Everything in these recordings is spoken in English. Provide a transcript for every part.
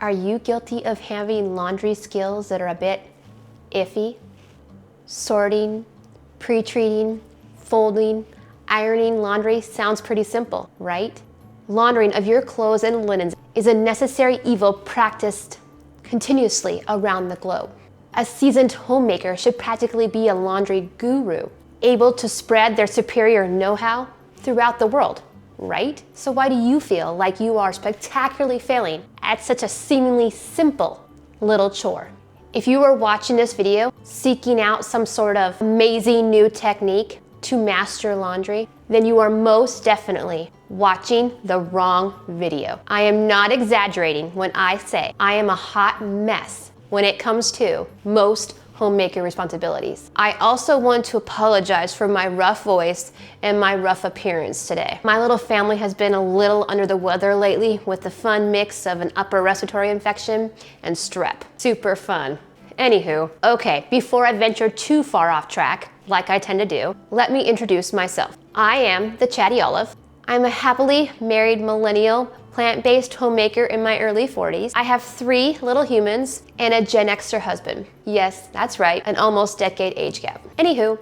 Are you guilty of having laundry skills that are a bit iffy? Sorting, pre-treating, folding, ironing laundry sounds pretty simple, right? Laundering of your clothes and linens is a necessary evil practiced continuously around the globe. A seasoned homemaker should practically be a laundry guru, able to spread their superior know-how throughout the world, right? So why do you feel like you are spectacularly failing at such a seemingly simple little chore? If you are watching this video seeking out some sort of amazing new technique to master laundry, then you are most definitely watching the wrong video. I am not exaggerating when I say I am a hot mess when it comes to most homemaker responsibilities. I also want to apologize for my rough voice and my rough appearance today. My little family has been a little under the weather lately with the fun mix of an upper respiratory infection and strep. Super fun. Anywho, okay, before I venture too far off track, like I tend to do, let me introduce myself. I am the Chatty Olive. I'm a happily married millennial plant-based homemaker in my early 40s. I have 3 little humans and a Gen Xer husband. Yes, that's right, an almost decade age gap. Anywho,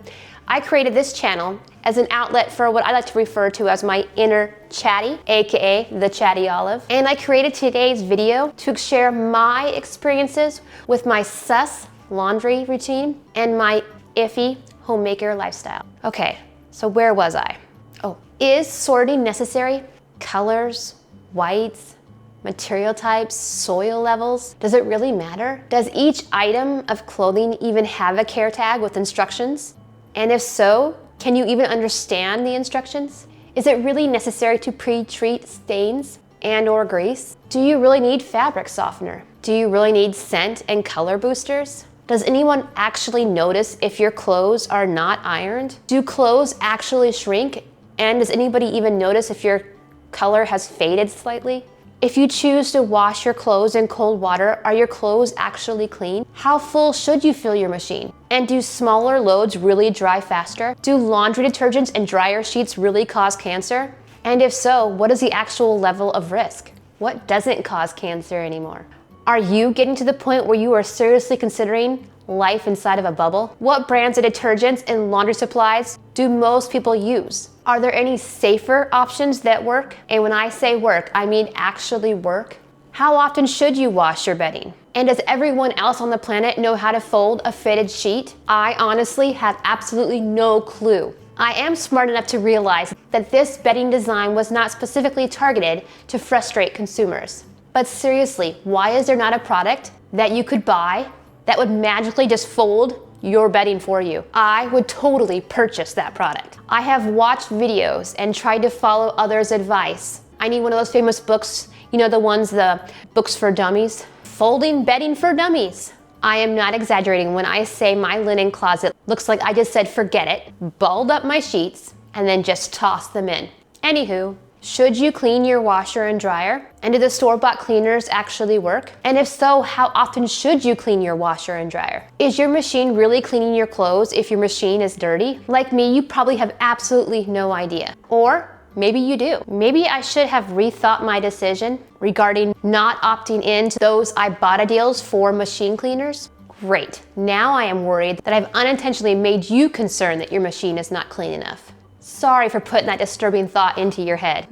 I created this channel as an outlet for what I like to refer to as my inner chatty, aka the Chatty Olive. And I created today's video to share my experiences with my sus laundry routine and my iffy homemaker lifestyle. Okay, so where was I? Oh, is sorting necessary? Colors, whites, material types, soil levels? Does it really matter? Does each item of clothing even have a care tag with instructions? And if so, can you even understand the instructions? Is it really necessary to pre-treat stains and/or grease? Do you really need fabric softener? Do you really need scent and color boosters? Does anyone actually notice if your clothes are not ironed? Do clothes actually shrink? And does anybody even notice if your color has faded slightly? If you choose to wash your clothes in cold water, are your clothes actually clean? How full should you fill your machine? And do smaller loads really dry faster? Do laundry detergents and dryer sheets really cause cancer? And if so, what is the actual level of risk? What doesn't cause cancer anymore? Are you getting to the point where you are seriously considering life inside of a bubble? What brands of detergents and laundry supplies do most people use? Are there any safer options that work? And when I say work, I mean actually work. How often should you wash your bedding? And does everyone else on the planet know how to fold a fitted sheet? I honestly have absolutely no clue. I am smart enough to realize that this bedding design was not specifically targeted to frustrate consumers. But seriously, why is there not a product that you could buy that would magically just fold your bedding for you? I would totally purchase that product. I have watched videos and tried to follow others' advice. I need one of those famous books, you know, the books for dummies. Folding bedding for dummies. I am not exaggerating when I say my linen closet looks like I just said forget it, balled up my sheets, and then just tossed them in. Anywho, should you clean your washer and dryer? And do the store-bought cleaners actually work? And if so, how often should you clean your washer and dryer? Is your machine really cleaning your clothes if your machine is dirty? Like me, you probably have absolutely no idea. Or maybe you do. Maybe I should have rethought my decision regarding not opting into those Ibotta deals for machine cleaners. Great, now I am worried that I've unintentionally made you concerned that your machine is not clean enough. Sorry for putting that disturbing thought into your head.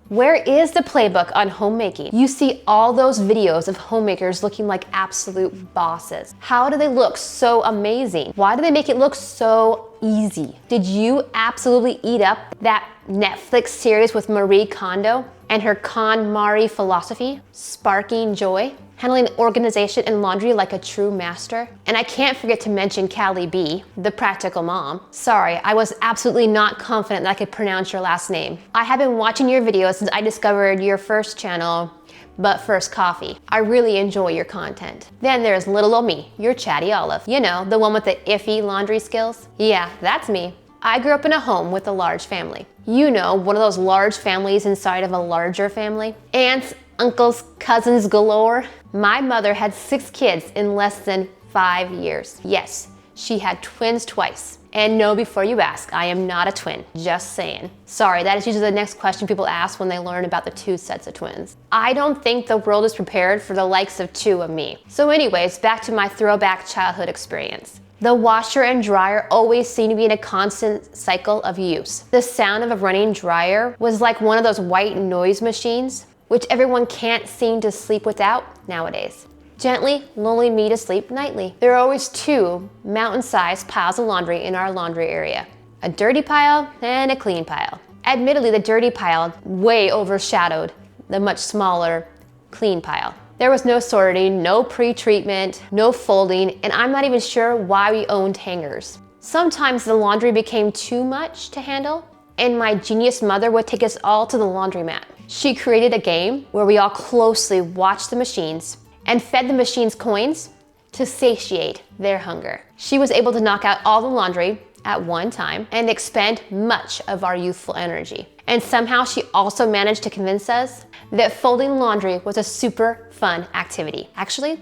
Where is the playbook on homemaking? You see all those videos of homemakers looking like absolute bosses. How do they look so amazing? Why do they make it look so easy? Did you absolutely eat up that Netflix series with Marie Kondo and her KonMari philosophy, sparking joy? Handling organization and laundry like a true master. And I can't forget to mention Callie B, the practical mom. Sorry, I was absolutely not confident that I could pronounce your last name. I have been watching your videos since I discovered your first channel, But First Coffee. I really enjoy your content. Then there's little old me, your Chatty Olive. You know, the one with the iffy laundry skills. Yeah, that's me. I grew up in a home with a large family. You know, one of those large families inside of a larger family. Aunts, uncles, cousins galore. My mother had 6 kids in less than 5 years. Yes, she had twins twice. And no, before you ask, I am not a twin, just saying. Sorry, that is usually the next question people ask when they learn about the 2 sets of twins. I don't think the world is prepared for the likes of 2 of me. So anyways, back to my throwback childhood experience. The washer and dryer always seemed to be in a constant cycle of use. The sound of a running dryer was like one of those white noise machines, which everyone can't seem to sleep without nowadays. Gently lulling me to sleep nightly. There are always 2 mountain-sized piles of laundry in our laundry area. A dirty pile and a clean pile. Admittedly, the dirty pile way overshadowed the much smaller clean pile. There was no sorting, no pre-treatment, no folding, and I'm not even sure why we owned hangers. Sometimes the laundry became too much to handle, and my genius mother would take us all to the laundromat. She created a game where we all closely watched the machines and fed the machines coins to satiate their hunger. She was able to knock out all the laundry at one time and expend much of our youthful energy. And somehow she also managed to convince us that folding laundry was a super fun activity. Actually,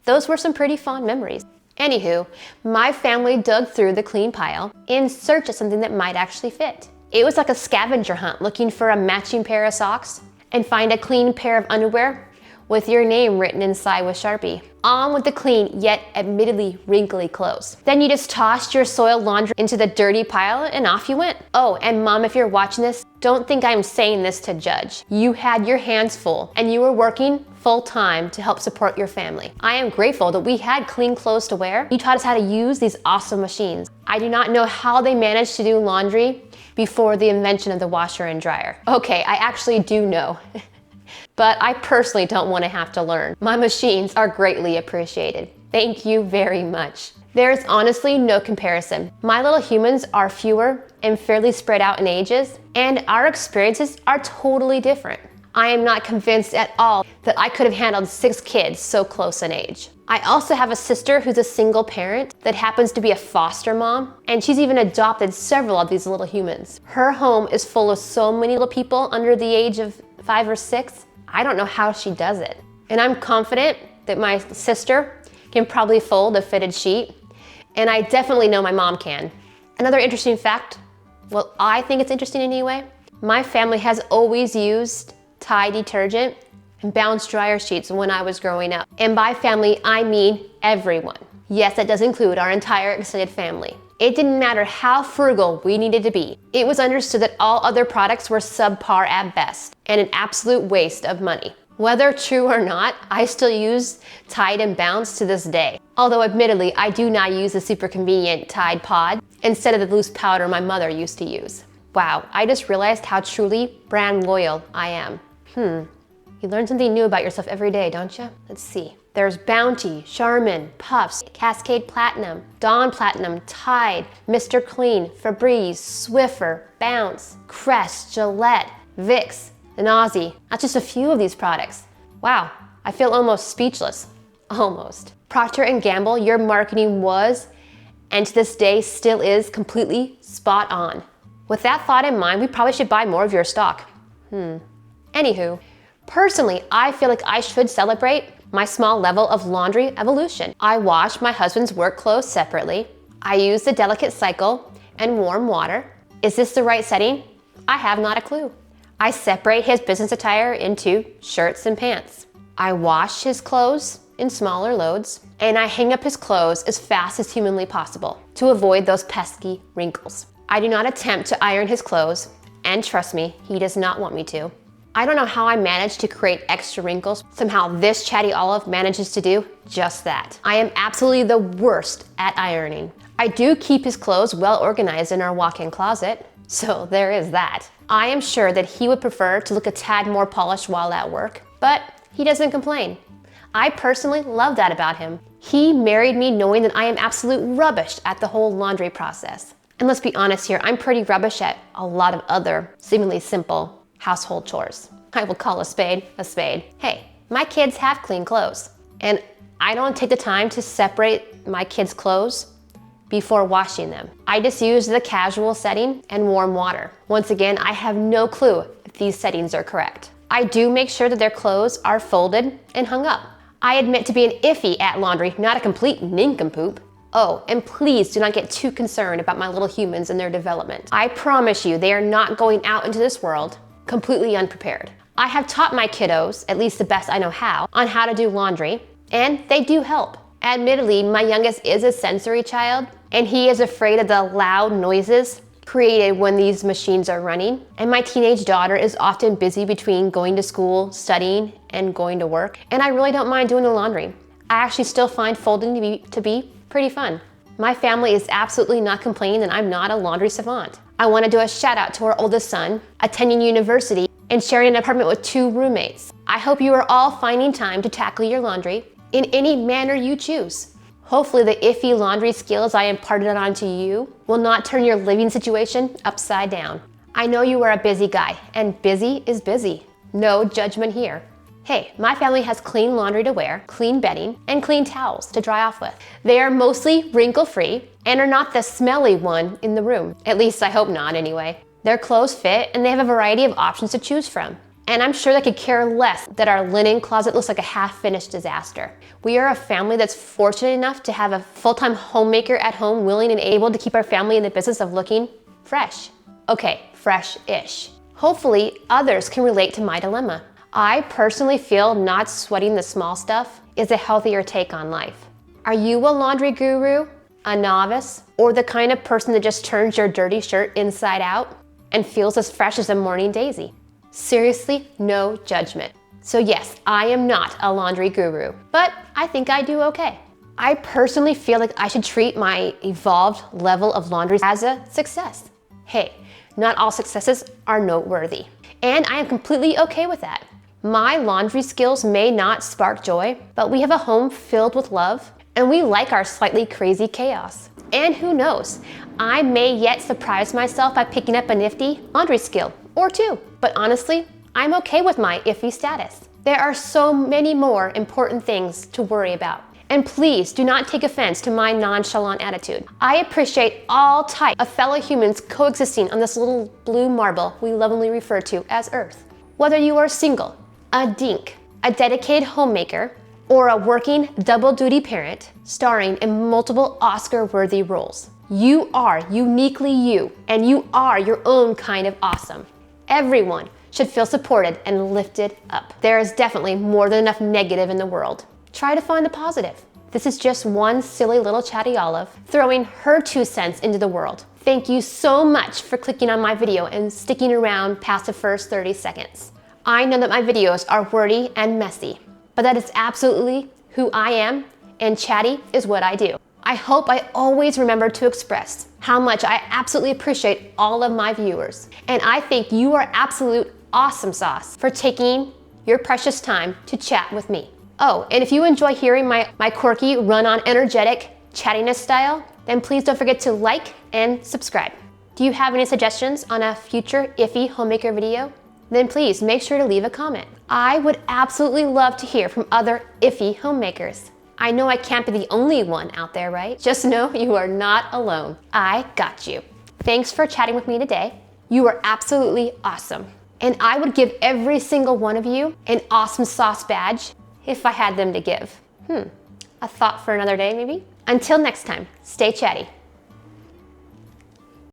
those were some pretty fond memories. Anywho, my family dug through the clean pile in search of something that might actually fit. It was like a scavenger hunt looking for a matching pair of socks and find a clean pair of underwear with your name written inside with Sharpie. On with the clean, yet admittedly wrinkly clothes. Then you just tossed your soiled laundry into the dirty pile and off you went. Oh, and Mom, if you're watching this, don't think I'm saying this to judge. You had your hands full and you were working full time to help support your family. I am grateful that we had clean clothes to wear. You taught us how to use these awesome machines. I do not know how they managed to do laundry before the invention of the washer and dryer. Okay, I actually do know. But I personally don't want to have to learn. My machines are greatly appreciated. Thank you very much. There's honestly no comparison. My little humans are fewer and fairly spread out in ages, and our experiences are totally different. I am not convinced at all that I could have handled 6 kids so close in age. I also have a sister who's a single parent that happens to be a foster mom, and she's even adopted several of these little humans. Her home is full of so many little people under the age of 5 or 6. I don't know how she does it. And I'm confident that my sister can probably fold a fitted sheet, and I definitely know my mom can. Another interesting fact, well, I think it's interesting anyway, my family has always used Tide detergent and bounce dryer sheets when I was growing up. And by family, I mean everyone. Yes, that does include our entire extended family. It didn't matter how frugal we needed to be. It was understood that all other products were subpar at best and an absolute waste of money. Whether true or not, I still use Tide and Bounce to this day. Although admittedly, I do not use the super convenient Tide Pod instead of the loose powder my mother used to use. Wow, I just realized how truly brand loyal I am. You learn something new about yourself every day, don't you? Let's see. There's Bounty, Charmin, Puffs, Cascade Platinum, Dawn Platinum, Tide, Mr. Clean, Febreze, Swiffer, Bounce, Crest, Gillette, Vicks, and Aussie. That's just a few of these products. Wow, I feel almost speechless. Almost. Procter & Gamble, your marketing was, and to this day still is, completely spot on. With that thought in mind, we probably should buy more of your stock. Anywho, personally, I feel like I should celebrate my small level of laundry evolution. I wash my husband's work clothes separately. I use the delicate cycle and warm water. Is this the right setting? I have not a clue. I separate his business attire into shirts and pants. I wash his clothes in smaller loads, and I hang up his clothes as fast as humanly possible to avoid those pesky wrinkles. I do not attempt to iron his clothes, and trust me, he does not want me to. I don't know how I managed to create extra wrinkles. Somehow this Chatty Olive manages to do just that. I am absolutely the worst at ironing. I do keep his clothes well organized in our walk-in closet, so there is that. I am sure that he would prefer to look a tad more polished while at work, but he doesn't complain. I personally love that about him. He married me knowing that I am absolute rubbish at the whole laundry process. And let's be honest here, I'm pretty rubbish at a lot of other seemingly simple household chores. I will call a spade a spade. Hey, my kids have clean clothes, and I don't take the time to separate my kids' clothes before washing them. I just use the casual setting and warm water. Once again, I have no clue if these settings are correct. I do make sure that their clothes are folded and hung up. I admit to being iffy at laundry, not a complete nincompoop. Oh, and please do not get too concerned about my little humans and their development. I promise you, they are not going out into this world completely unprepared. I have taught my kiddos, at least the best I know how, on how to do laundry, and they do help. Admittedly, my youngest is a sensory child, and he is afraid of the loud noises created when these machines are running. And my teenage daughter is often busy between going to school, studying, and going to work. And I really don't mind doing the laundry. I actually still find folding to be pretty fun. My family is absolutely not complaining that I'm not a laundry savant. I want to do a shout out to our oldest son, attending university and sharing an apartment with 2 roommates. I hope you are all finding time to tackle your laundry in any manner you choose. Hopefully the Iffy laundry skills I imparted onto you will not turn your living situation upside down. I know you are a busy guy, and busy is busy. No judgment here. Hey, my family has clean laundry to wear, clean bedding, and clean towels to dry off with. They are mostly wrinkle-free and are not the smelly one in the room. At least I hope not anyway. Their clothes fit and they have a variety of options to choose from. And I'm sure they could care less that our linen closet looks like a half-finished disaster. We are a family that's fortunate enough to have a full-time homemaker at home willing and able to keep our family in the business of looking fresh. Okay, fresh-ish. Hopefully, others can relate to my dilemma. I personally feel not sweating the small stuff is a healthier take on life. Are you a laundry guru, a novice, or the kind of person that just turns your dirty shirt inside out and feels as fresh as a morning daisy? Seriously, no judgment. So yes, I am not a laundry guru, but I think I do okay. I personally feel like I should treat my evolved level of laundry as a success. Hey, not all successes are noteworthy, and I am completely okay with that. My laundry skills may not spark joy, but we have a home filled with love, and we like our slightly crazy chaos. And who knows, I may yet surprise myself by picking up a nifty laundry skill or 2. But honestly, I'm okay with my Iffy status. There are so many more important things to worry about. And please do not take offense to my nonchalant attitude. I appreciate all types of fellow humans coexisting on this little blue marble we lovingly refer to as Earth. Whether you are single, a dink, a dedicated homemaker, or a working double-duty parent starring in multiple Oscar-worthy roles. You are uniquely you, and you are your own kind of awesome. Everyone should feel supported and lifted up. There is definitely more than enough negative in the world. Try to find the positive. This is just one silly little Chatty Olive throwing her 2 cents into the world. Thank you so much for clicking on my video and sticking around past the first 30 seconds. I know that my videos are wordy and messy, but that is absolutely who I am, and chatty is what I do. I hope I always remember to express how much I absolutely appreciate all of my viewers. And I think you are absolute awesome sauce for taking your precious time to chat with me. Oh, and if you enjoy hearing my quirky, run-on, energetic chattiness style, then please don't forget to like and subscribe. Do you have any suggestions on a future Iffy homemaker video? Then please make sure to leave a comment. I would absolutely love to hear from other Iffy homemakers. I know I can't be the only one out there, right? Just know you are not alone. I got you. Thanks for chatting with me today. You are absolutely awesome. And I would give every single one of you an awesome sauce badge if I had them to give. A thought for another day, maybe? Until next time, stay chatty.